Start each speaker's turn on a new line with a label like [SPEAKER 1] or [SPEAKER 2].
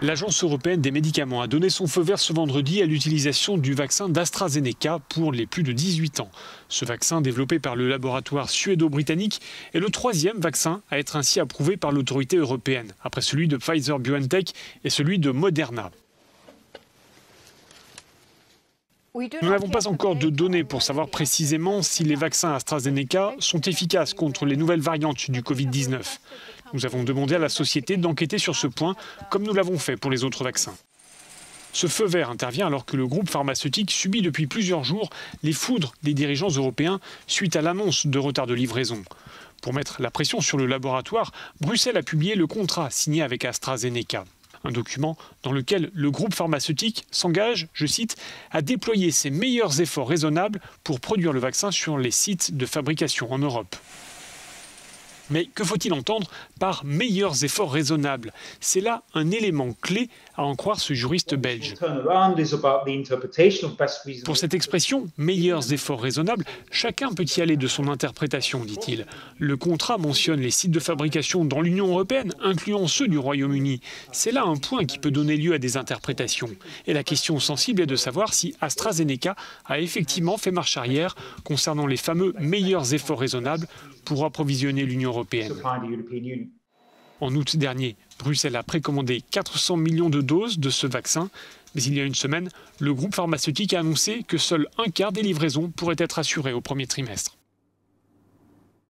[SPEAKER 1] L'Agence européenne des médicaments a donné son feu vert ce vendredi à l'utilisation du vaccin d'AstraZeneca pour les plus de 18 ans. Ce vaccin, développé par le laboratoire suédo-britannique, est le troisième vaccin à être ainsi approuvé par l'autorité européenne, après celui de Pfizer-BioNTech et celui de Moderna. Nous n'avons pas encore de données pour savoir précisément si les vaccins AstraZeneca sont efficaces contre les nouvelles variantes du Covid-19. Nous avons demandé à la société d'enquêter sur ce point, comme nous l'avons fait pour les autres vaccins. Ce feu vert intervient alors que le groupe pharmaceutique subit depuis plusieurs jours les foudres des dirigeants européens suite à l'annonce de retard de livraison. Pour mettre la pression sur le laboratoire, Bruxelles a publié le contrat signé avec AstraZeneca. Un document dans lequel le groupe pharmaceutique s'engage, je cite, à déployer ses meilleurs efforts raisonnables pour produire le vaccin sur les sites de fabrication en Europe. Mais que faut-il entendre par meilleurs efforts raisonnables? C'est là un élément clé à en croire ce juriste belge. Pour cette expression, meilleurs efforts raisonnables, chacun peut y aller de son interprétation, dit-il. Le contrat mentionne les sites de fabrication dans l'Union européenne, incluant ceux du Royaume-Uni. C'est là un point qui peut donner lieu à des interprétations. Et la question sensible est de savoir si AstraZeneca a effectivement fait marche arrière concernant les fameux meilleurs efforts raisonnables pour approvisionner l'Union européenne. En août dernier, Bruxelles a précommandé 400 millions de doses de ce vaccin. Mais il y a une semaine, le groupe pharmaceutique a annoncé que seul un quart des livraisons pourraient être assurées au premier trimestre.